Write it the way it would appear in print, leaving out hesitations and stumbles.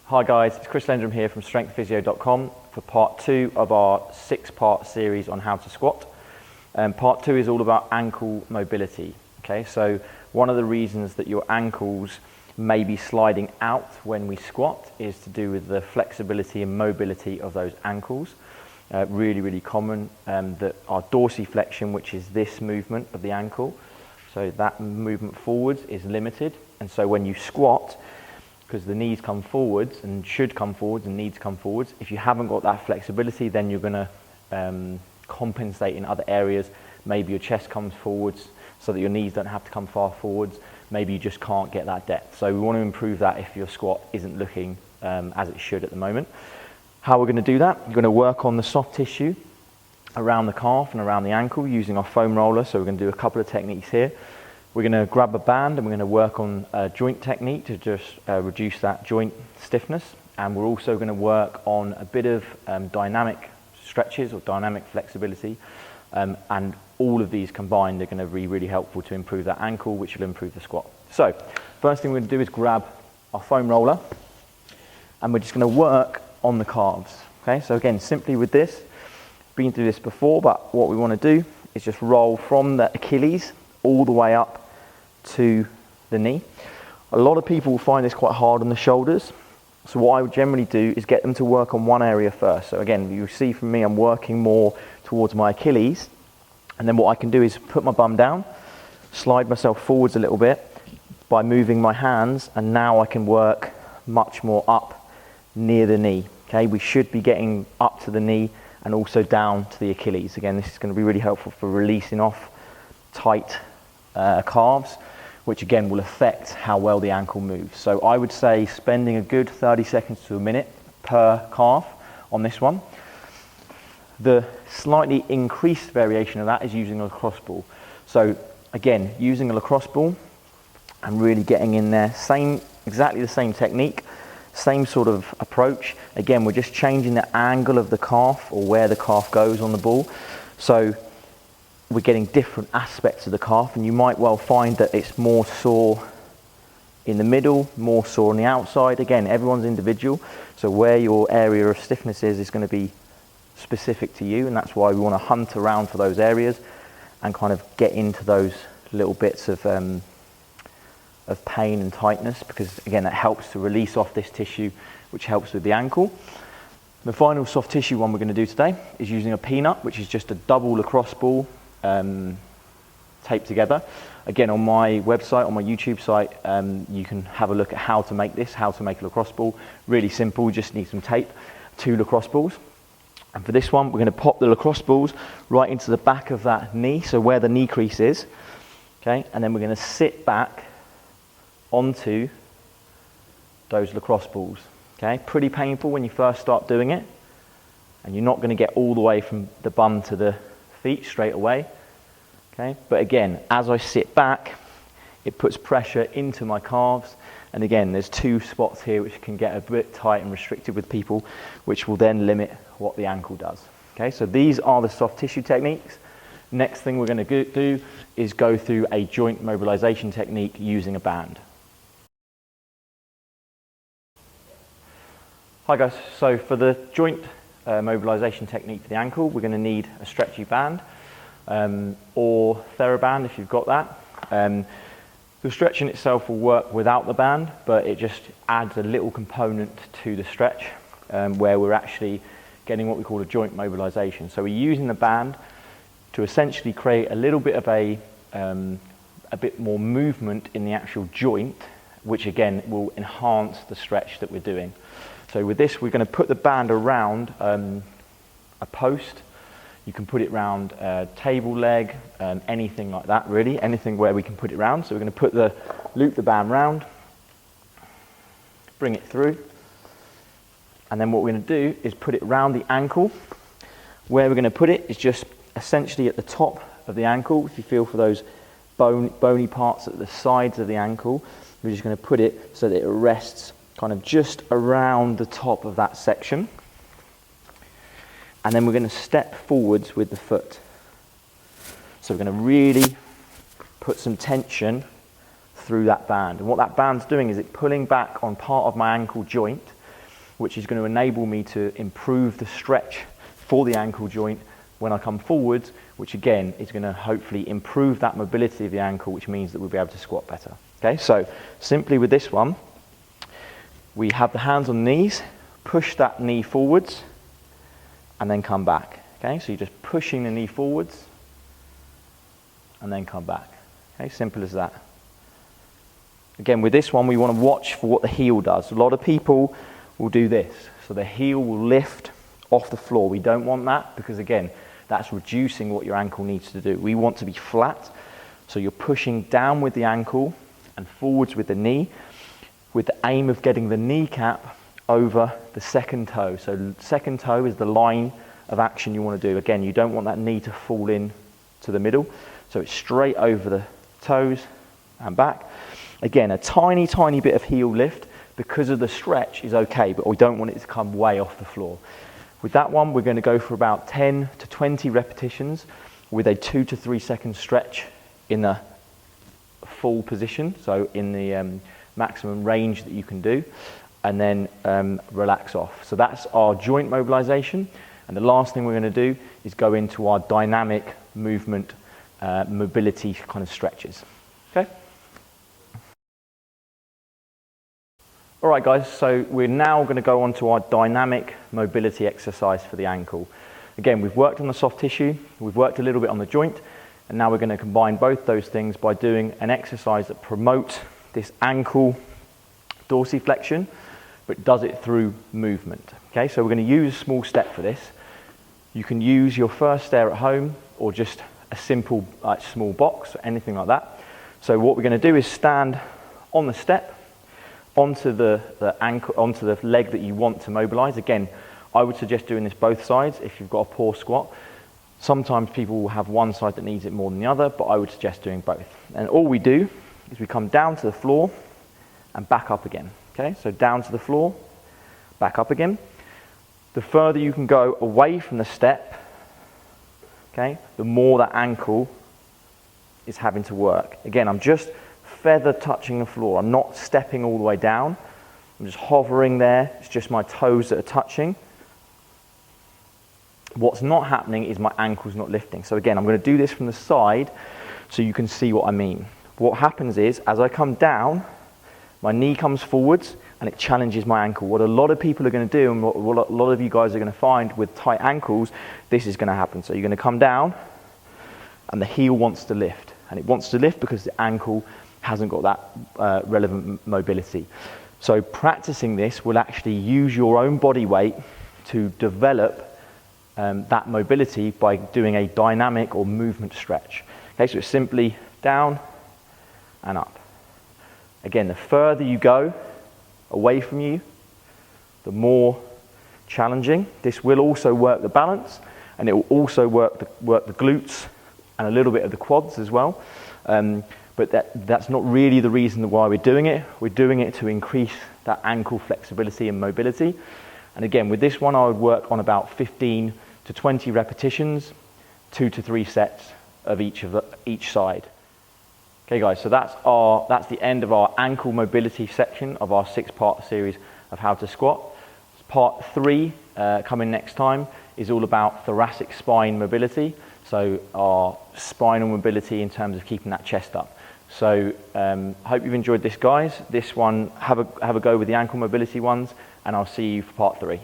Hi guys, it's Chris Lendrum here from strengthphysio.com for part 2 of our 6-part series on how to squat. Part 2 is all about ankle mobility. Okay, so one of the reasons that your ankles may be sliding out when we squat is to do with the flexibility and mobility of those ankles. Really common, that our dorsiflexion, which is this movement of the ankle, so that movement forwards is limited, and so when you squat, because the knees come forwards and should come forwards and need to come forwards, if you haven't got that flexibility, then you're going to compensate in other areas. Maybe your chest comes forwards so that your knees don't have to come far forwards. Maybe you just can't get that depth. So we want to improve that if your squat isn't looking as it should at the moment. How we're going to do that? We're going to work on the soft tissue around the calf and around the ankle using our foam roller. So we're going to do a couple of techniques here. We're going to grab a band and we're going to work on a joint technique to just reduce that joint stiffness. And we're also going to work on a bit of dynamic stretches or dynamic flexibility. And all of these combined are going to be really helpful to improve that ankle, which will improve the squat. So first thing we're going to do is grab our foam roller and we're just going to work on the calves. Okay, so again, simply with this, been through this before, but what we want to do is just roll from the Achilles all the way up to the knee. A lot of people will find this quite hard on the shoulders. So what I would generally do is get them to work on one area first. So again, you see from me, I'm working more towards my Achilles. And then what I can do is put my bum down, slide myself forwards a little bit by moving my hands. And now I can work much more up near the knee. Okay, we should be getting up to the knee and also down to the Achilles. Again, this is going to be really helpful for releasing off tight calves, which again will affect how well the ankle moves. So I would say spending a good 30 seconds to a minute per calf on this one. The slightly increased variation of that is using a lacrosse ball. So again, using a lacrosse ball and really getting in there, exactly the same technique, same sort of approach. Again, we're just changing the angle of the calf or where the calf goes on the ball. So we're getting different aspects of the calf, and you might well find that it's more sore in the middle, more sore on the outside. Again, everyone's individual, so where your area of stiffness is going to be specific to you, and that's why we want to hunt around for those areas and kind of get into those little bits of pain and tightness, because again, that helps to release off this tissue, which helps with the ankle. The final soft tissue one we're going to do today is using a peanut, which is just a double lacrosse ball taped together. Again, on my website, on my YouTube site, you can have a look at how to make this, how to make a lacrosse ball. Really simple, just need some tape, 2 lacrosse balls. And for this one, we're going to pop the lacrosse balls right into the back of that knee, so where the knee crease is. Okay, and then we're going to sit back onto those lacrosse balls. Okay, pretty painful when you first start doing it, and you're not going to get all the way from the bum to the feet straight away. Okay, but again, as I sit back, it puts pressure into my calves, and again, there's 2 spots here which can get a bit tight and restricted with people, which will then limit what the ankle does. Okay, so these are the soft tissue techniques. Next thing we're going to do is go through a joint mobilization technique using a band. Hi guys, so for the joint mobilization technique for the ankle, we're going to need a stretchy band or TheraBand if you've got that. The stretching itself will work without the band, but it just adds a little component to the stretch where we're actually getting what we call a joint mobilization. So we're using the band to essentially create a little bit of a bit more movement in the actual joint, which again will enhance the stretch that we're doing. So with this, we're going to put the band around a post. You can put it around a table leg, anything like that really, anything where we can put it around. So we're going to loop the band round, bring it through, and then what we're going to do is put it around the ankle. Where we're going to put it is just essentially at the top of the ankle. If you feel for those bony parts at the sides of the ankle, we're just going to put it so that it rests kind of just around the top of that section. And then we're going to step forwards with the foot. So we're going to really put some tension through that band. And what that band's doing is it's pulling back on part of my ankle joint, which is going to enable me to improve the stretch for the ankle joint when I come forwards, which again is going to hopefully improve that mobility of the ankle, which means that we'll be able to squat better. Okay, so simply with this one, we have the hands on the knees, push that knee forwards, and then come back. Okay, so you're just pushing the knee forwards, and then come back. Okay, simple as that. Again, with this one, we want to watch for what the heel does. A lot of people will do this. So the heel will lift off the floor. We don't want that because, again, that's reducing what your ankle needs to do. We want to be flat. So you're pushing down with the ankle and forwards with the knee, with the aim of getting the kneecap over the second toe. So second toe is the line of action you want to do. Again, you don't want that knee to fall in to the middle. So it's straight over the toes and back. Again, a tiny, tiny bit of heel lift because of the stretch is okay, but we don't want it to come way off the floor. With that one, we're going to go for about 10 to 20 repetitions with a 2 to 3 second stretch in the full position, so in the maximum range that you can do, and then relax off. So that's our joint mobilization. And the last thing we're going to do is go into our dynamic movement mobility kind of stretches. Okay? All right, guys, so we're now going to go on to our dynamic mobility exercise for the ankle. Again, we've worked on the soft tissue, we've worked a little bit on the joint, and now we're going to combine both those things by doing an exercise that promotes this ankle dorsiflexion, but does it through movement. Okay, so we're going to use a small step for this. You can use your first stair at home or just a simple small box or anything like that. So what we're going to do is stand on the step, onto the ankle, onto the leg that you want to mobilize. Again, I would suggest doing this both sides if you've got a poor squat. Sometimes people will have one side that needs it more than the other, but I would suggest doing both. And all we do is we come down to the floor and back up again. Okay, so down to the floor, back up again. The further you can go away from the step, okay, the more that ankle is having to work. Again, I'm just feather touching the floor. I'm not stepping all the way down. I'm just hovering there. It's just my toes that are touching. What's not happening is my ankle's not lifting. So again, I'm going to do this from the side so you can see what I mean. What happens is, as I come down, my knee comes forwards and it challenges my ankle. What a lot of people are going to do, and what a lot of you guys are going to find with tight ankles, this is going to happen. So you're going to come down and the heel wants to lift. And it wants to lift because the ankle hasn't got that relevant mobility. So practicing this will actually use your own body weight to develop that mobility by doing a dynamic or movement stretch. Okay, so it's simply down and up. Again, the further you go away from you, the more challenging. This will also work the balance, and it will also work the glutes and a little bit of the quads as well. But that's not really the reason why we're doing it. We're doing it to increase that ankle flexibility and mobility. And again, with this one, I would work on about 15 to 20 repetitions, 2 to 3 sets of each side. Okay, guys, so that's the end of our ankle mobility section of our 6-part series of how to squat. Part 3, coming next time, is all about thoracic spine mobility. So our spinal mobility in terms of keeping that chest up. So hope you've enjoyed this, guys. This one, have a go with the ankle mobility ones, and I'll see you for part 3.